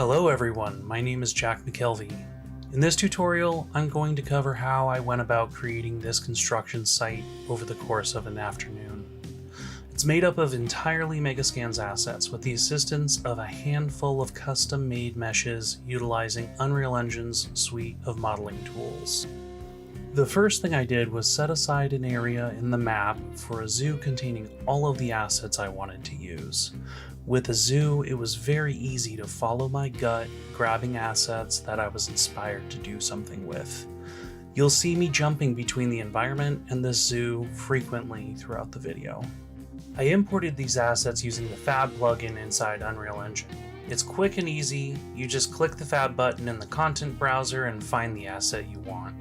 Hello everyone, my name is Jack McKelvey. In this tutorial, I'm going to cover how I went about creating this construction site over the course of an afternoon. It's made up of entirely Megascans assets with the assistance of a handful of custom-made meshes utilizing Unreal Engine's suite of modeling tools. The first thing I did was set aside an area in the map for a zoo containing all of the assets I wanted to use. With a zoo, it was very easy to follow my gut, grabbing assets that I was inspired to do something with. You'll see me jumping between the environment and the zoo frequently throughout the video. I imported these assets using the Fab plugin inside Unreal Engine. It's quick and easy, you just click the Fab button in the content browser and find the asset you want.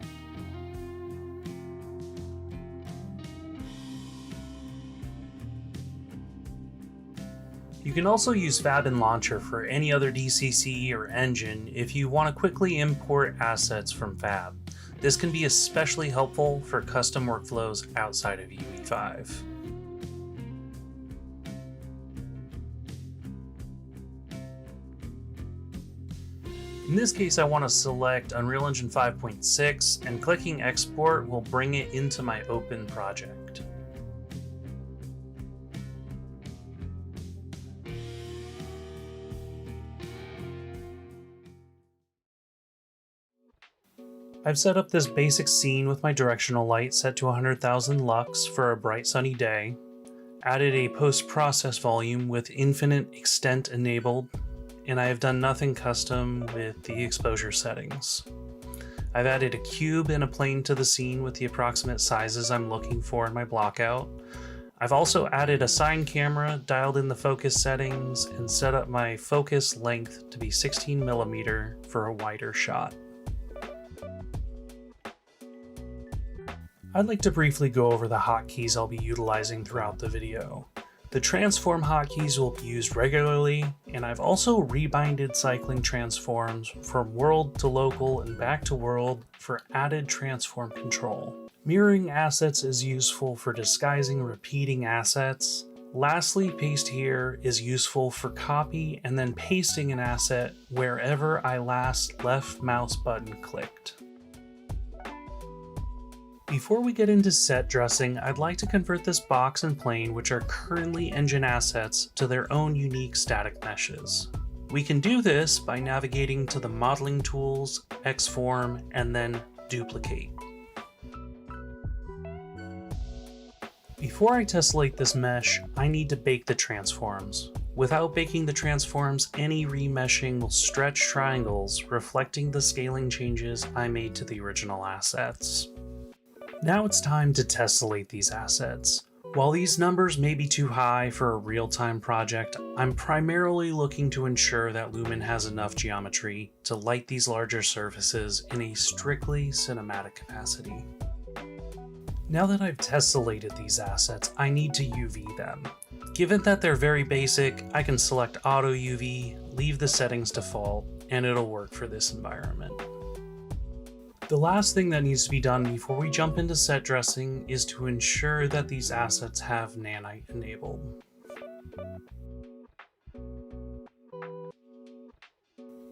You can also use Fab in Launcher for any other DCC or engine if you want to quickly import assets from Fab. This can be especially helpful for custom workflows outside of UE5. In this case, I want to select Unreal Engine 5.6, and clicking Export will bring it into my open project. I've set up this basic scene with my directional light set to 100,000 lux for a bright sunny day, added a post-process volume with infinite extent enabled, and I have done nothing custom with the exposure settings. I've added a cube and a plane to the scene with the approximate sizes I'm looking for in my blockout. I've also added a sign camera, dialed in the focus settings, and set up my focus length to be 16mm for a wider shot. I'd like to briefly go over the hotkeys I'll be utilizing throughout the video. The transform hotkeys will be used regularly, and I've also rebinded cycling transforms from world to local and back to world for added transform control. Mirroring assets is useful for disguising repeating assets. Lastly, paste here is useful for copy and then pasting an asset wherever I last left mouse button clicked. Before we get into set dressing, I'd like to convert this box and plane, which are currently engine assets, to their own unique static meshes. We can do this by navigating to the modeling tools, Xform, and then duplicate. Before I tessellate this mesh, I need to bake the transforms. Without baking the transforms, any remeshing will stretch triangles, reflecting the scaling changes I made to the original assets. Now it's time to tessellate these assets. While these numbers may be too high for a real-time project, I'm primarily looking to ensure that Lumen has enough geometry to light these larger surfaces in a strictly cinematic capacity. Now that I've tessellated these assets, I need to UV them. Given that they're very basic, I can select Auto UV, leave the settings default, and it'll work for this environment. The last thing that needs to be done before we jump into set dressing is to ensure that these assets have Nanite enabled.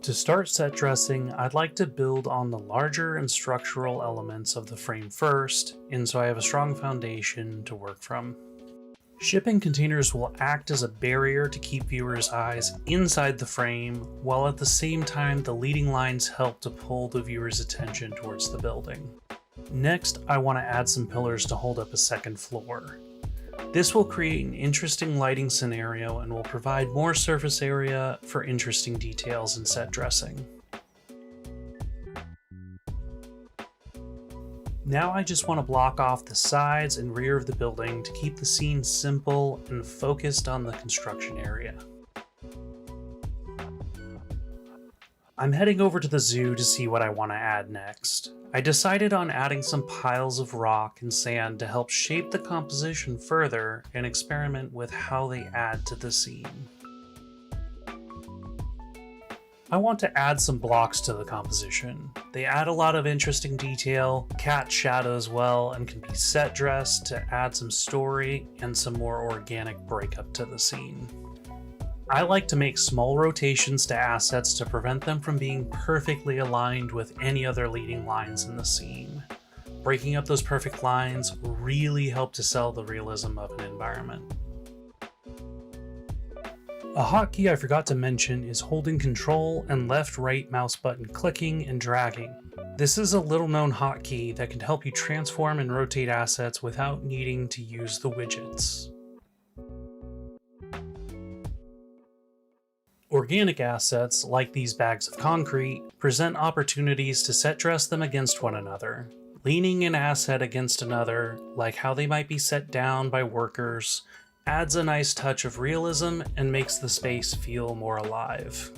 To start set dressing, I'd like to build on the larger and structural elements of the frame first, and so I have a strong foundation to work from. Shipping containers will act as a barrier to keep viewers' eyes inside the frame, while at the same time the leading lines help to pull the viewer's attention towards the building. Next, I want to add some pillars to hold up a second floor. This will create an interesting lighting scenario and will provide more surface area for interesting details in set dressing. Now I just want to block off the sides and rear of the building to keep the scene simple and focused on the construction area. I'm heading over to the zoo to see what I want to add next. I decided on adding some piles of rock and sand to help shape the composition further and experiment with how they add to the scene. I want to add some blocks to the composition. They add a lot of interesting detail, cat shadows well, and can be set dressed to add some story and some more organic breakup to the scene. I like to make small rotations to assets to prevent them from being perfectly aligned with any other leading lines in the scene. Breaking up those perfect lines really help to sell the realism of an environment. A hotkey I forgot to mention is holding Control and left-right mouse button clicking and dragging. This is a little known hotkey that can help you transform and rotate assets without needing to use the widgets. Organic assets, like these bags of concrete, present opportunities to set dress them against one another. Leaning an asset against another, like how they might be set down by workers, adds a nice touch of realism and makes the space feel more alive.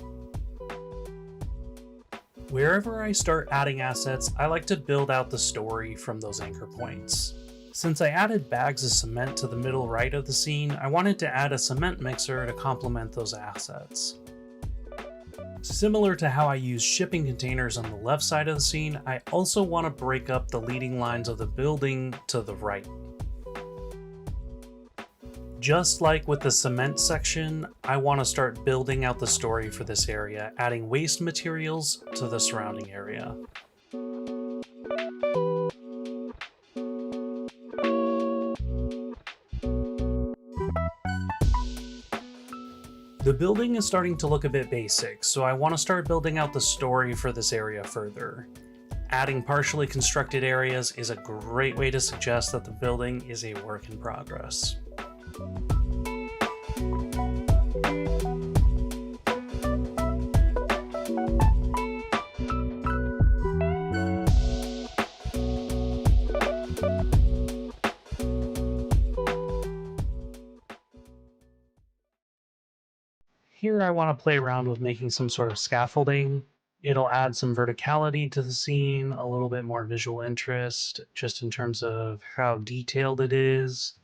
Wherever I start adding assets, I like to build out the story from those anchor points. Since I added bags of cement to the middle right of the scene, I wanted to add a cement mixer to complement those assets. Similar to how I use shipping containers on the left side of the scene, I also want to break up the leading lines of the building to the right. Just like with the cement section, I want to start building out the story for this area, adding waste materials to the surrounding area. The building is starting to look a bit basic, so I want to start building out the story for this area further. Adding partially constructed areas is a great way to suggest that the building is a work in progress. Here I want to play around with making some sort of scaffolding. It'll add some verticality to the scene, a little bit more visual interest, just in terms of how detailed it is,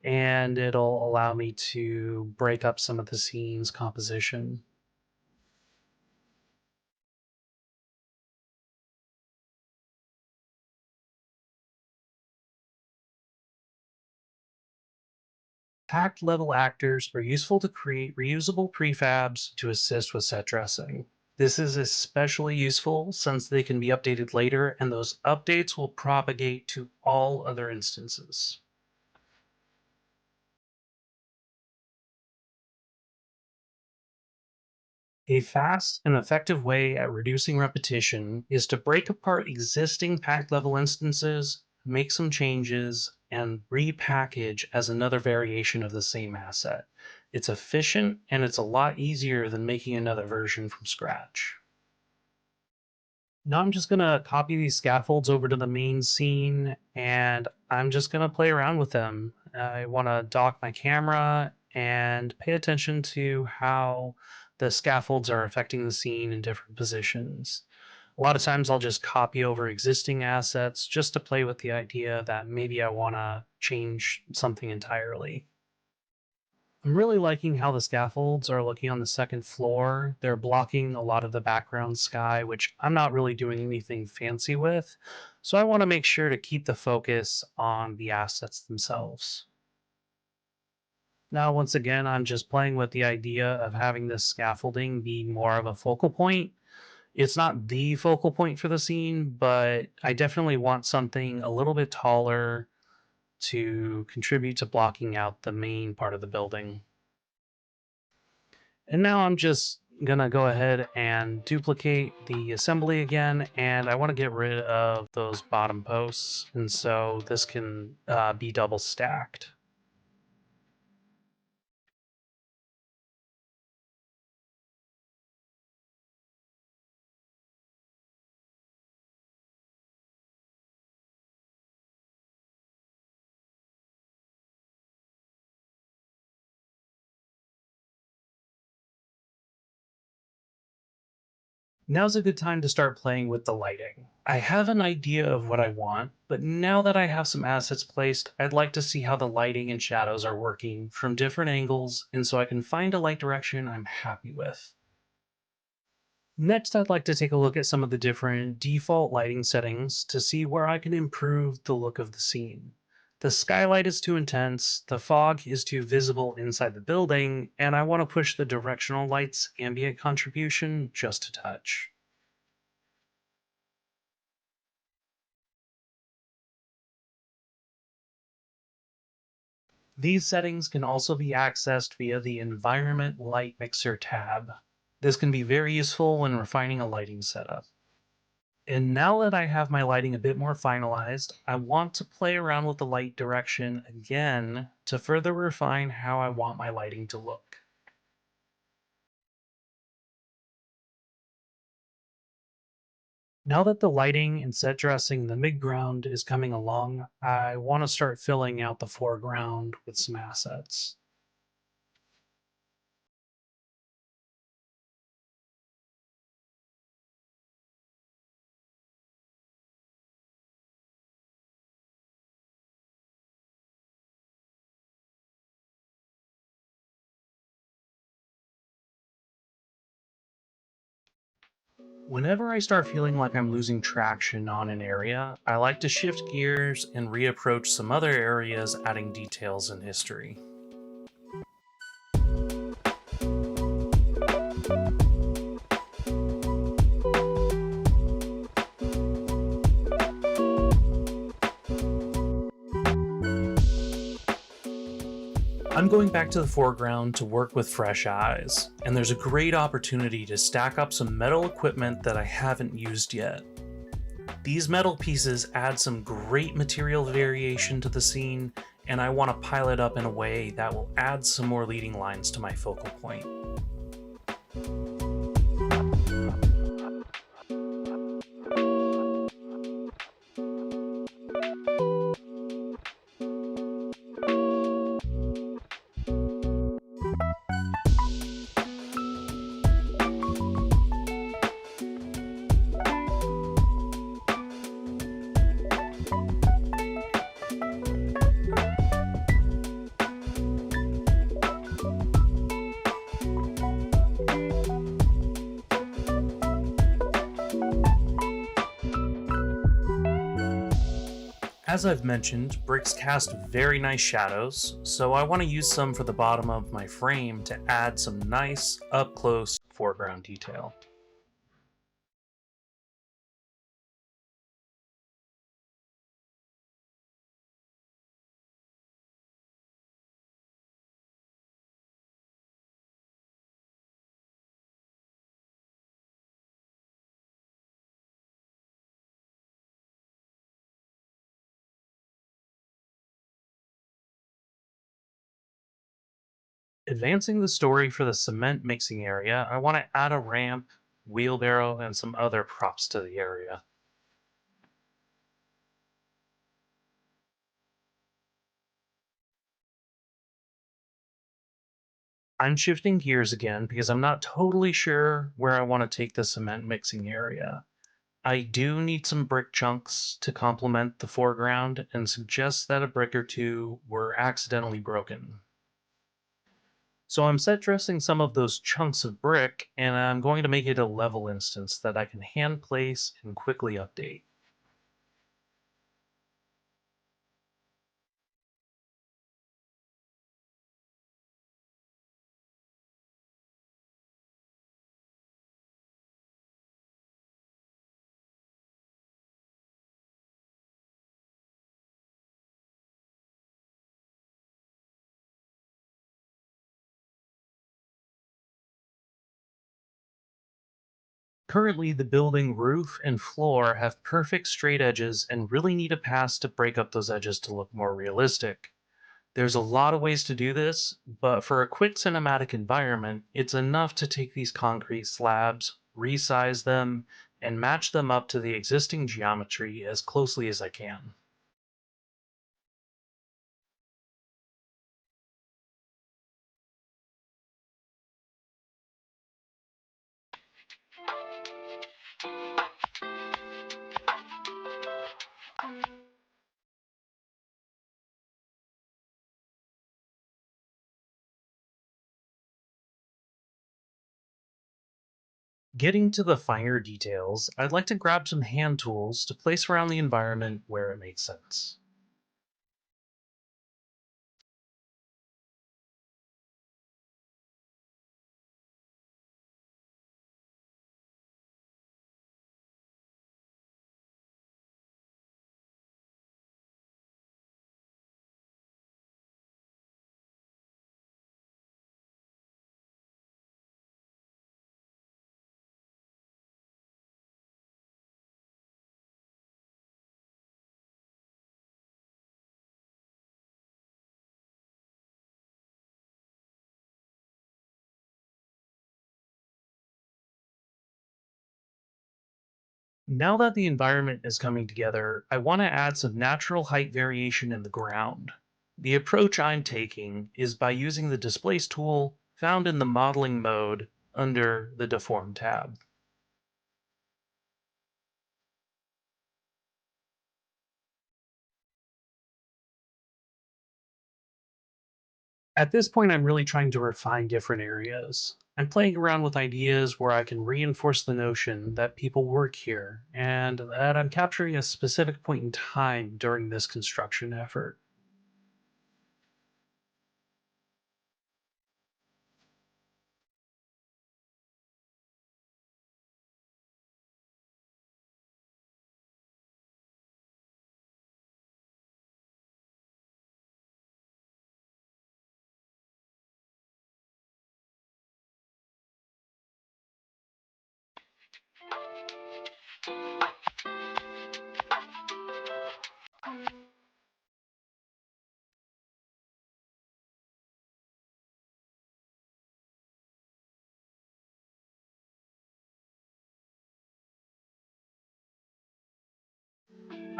and it'll allow me to break up some of the scene's composition. Packed level actors are useful to create reusable prefabs to assist with set dressing. This is especially useful since they can be updated later, and those updates will propagate to all other instances. A fast and effective way at reducing repetition is to break apart existing packed level instances, make some changes, and repackage as another variation of the same asset. It's efficient and it's a lot easier than making another version from scratch. Now I'm just gonna copy these scaffolds over to the main scene and I'm just gonna play around with them. I wanna dock my camera and pay attention to how the scaffolds are affecting the scene in different positions. A lot of times I'll just copy over existing assets just to play with the idea that maybe I wanna change something entirely. I'm really liking how the scaffolds are looking on the second floor. They're blocking a lot of the background sky, which I'm not really doing anything fancy with. So I want to make sure to keep the focus on the assets themselves. Now, once again, I'm just playing with the idea of having this scaffolding be more of a focal point. It's not the focal point for the scene, but I definitely want something a little bit taller to contribute to blocking out the main part of the building. And now I'm just gonna go ahead and duplicate the assembly again, and I want to get rid of those bottom posts, and so this can be double stacked. Now's a good time to start playing with the lighting. I have an idea of what I want, but now that I have some assets placed, I'd like to see how the lighting and shadows are working from different angles, and so I can find a light direction I'm happy with. Next, I'd like to take a look at some of the different default lighting settings to see where I can improve the look of the scene. The skylight is too intense, the fog is too visible inside the building, and I want to push the directional light's ambient contribution just a touch. These settings can also be accessed via the Environment Light Mixer tab. This can be very useful when refining a lighting setup. And now that I have my lighting a bit more finalized, I want to play around with the light direction again to further refine how I want my lighting to look. Now that the lighting and set dressing in the midground is coming along, I want to start filling out the foreground with some assets. Whenever I start feeling like I'm losing traction on an area, I like to shift gears and reapproach some other areas, adding details and history. I'm going back to the foreground to work with fresh eyes, and there's a great opportunity to stack up some metal equipment that I haven't used yet. These metal pieces add some great material variation to the scene, and I want to pile it up in a way that will add some more leading lines to my focal point. As I've mentioned, bricks cast very nice shadows, so I want to use some for the bottom of my frame to add some nice, up-close foreground detail. Advancing the story for the cement mixing area, I want to add a ramp, wheelbarrow, and some other props to the area. I'm shifting gears again because I'm not totally sure where I want to take the cement mixing area. I do need some brick chunks to complement the foreground and suggest that a brick or two were accidentally broken. So I'm set dressing some of those chunks of brick, and I'm going to make it a level instance that I can hand place and quickly update. Currently, the building roof and floor have perfect straight edges and really need a pass to break up those edges to look more realistic. There's a lot of ways to do this, but for a quick cinematic environment, it's enough to take these concrete slabs, resize them, and match them up to the existing geometry as closely as I can. Getting to the finer details, I'd like to grab some hand tools to place around the environment where it makes sense. Now that the environment is coming together, I want to add some natural height variation in the ground. The approach I'm taking is by using the Displace tool found in the Modeling mode under the Deform tab. At this point, I'm really trying to refine different areas. I'm playing around with ideas where I can reinforce the notion that people work here and that I'm capturing a specific point in time during this construction effort.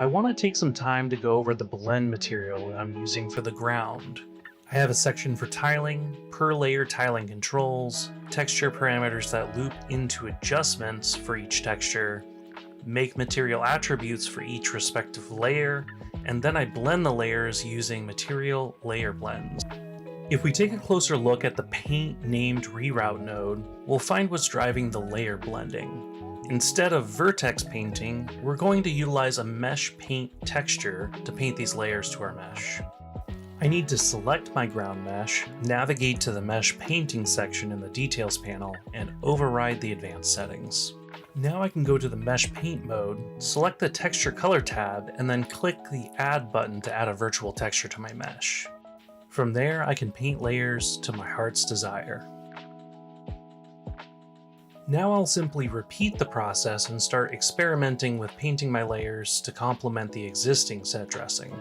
I want to take some time to go over the blend material I'm using for the ground. I have a section for tiling, per layer tiling controls, texture parameters that loop into adjustments for each texture, make material attributes for each respective layer, and then I blend the layers using material layer blends. If we take a closer look at the paint named reroute node, we'll find what's driving the layer blending. Instead of vertex painting, we're going to utilize a mesh paint texture to paint these layers to our mesh. I need to select my ground mesh, navigate to the mesh painting section in the details panel, and override the advanced settings. Now I can go to the mesh paint mode, select the texture color tab, and then click the add button to add a virtual texture to my mesh. From there, I can paint layers to my heart's desire. Now I'll simply repeat the process and start experimenting with painting my layers to complement the existing set dressing.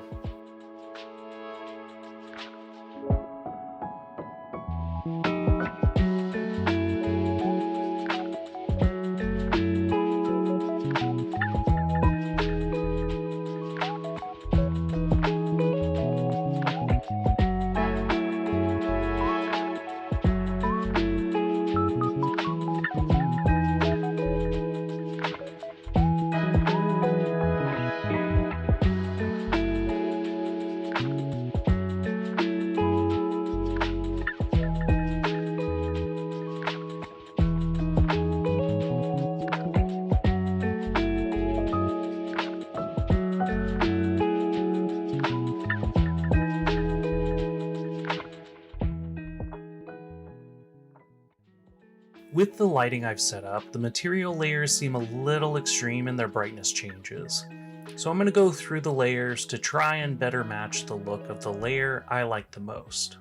With the lighting I've set up, the material layers seem a little extreme in their brightness changes. So I'm going to go through the layers to try and better match the look of the layer I like the most.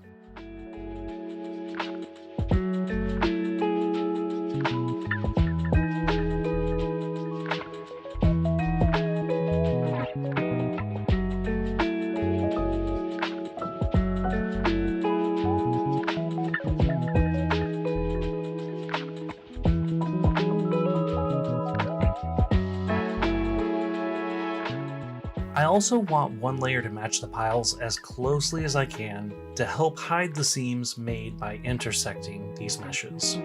I also want one layer to match the piles as closely as I can to help hide the seams made by intersecting these meshes.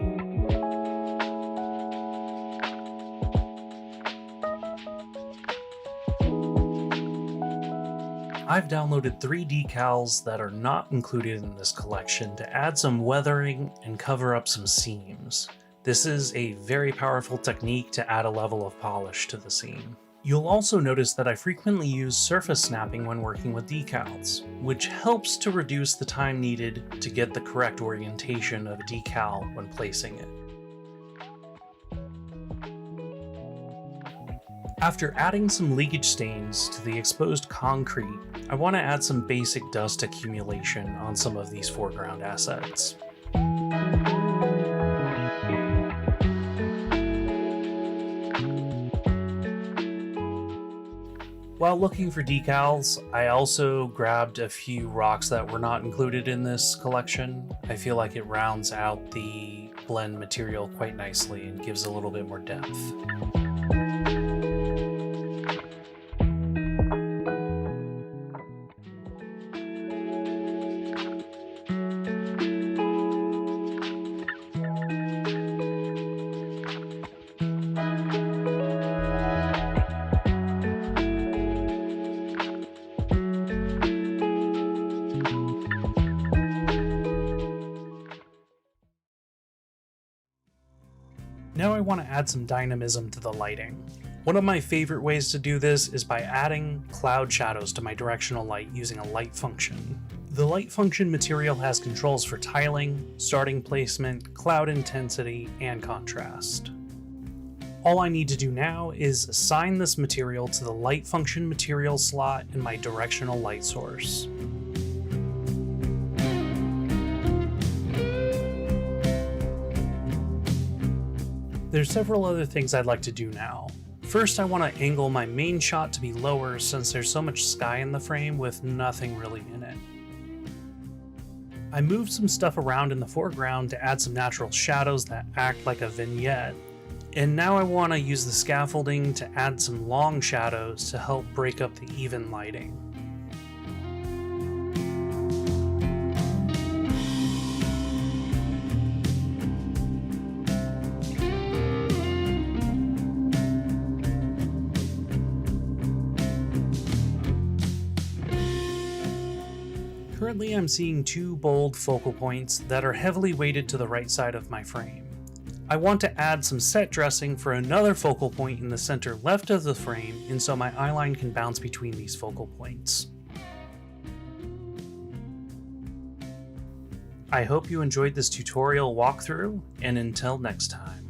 I've downloaded 3 decals that are not included in this collection to add some weathering and cover up some seams. This is a very powerful technique to add a level of polish to the seam. You'll also notice that I frequently use surface snapping when working with decals, which helps to reduce the time needed to get the correct orientation of a decal when placing it. After adding some leakage stains to the exposed concrete, I want to add some basic dust accumulation on some of these foreground assets. While looking for decals, I also grabbed a few rocks that were not included in this collection. I feel like it rounds out the blend material quite nicely and gives a little bit more depth. Now I want to add some dynamism to the lighting. One of my favorite ways to do this is by adding cloud shadows to my directional light using a light function. The light function material has controls for tiling, starting placement, cloud intensity, and contrast. All I need to do now is assign this material to the light function material slot in my directional light source. There's several other things I'd like to do now. First, I want to angle my main shot to be lower since there's so much sky in the frame with nothing really in it. I moved some stuff around in the foreground to add some natural shadows that act like a vignette, and now I want to use the scaffolding to add some long shadows to help break up the even lighting. Currently I'm seeing two bold focal points that are heavily weighted to the right side of my frame. I want to add some set dressing for another focal point in the center left of the frame, and so my eyeline can bounce between these focal points. I hope you enjoyed this tutorial walkthrough, and until next time.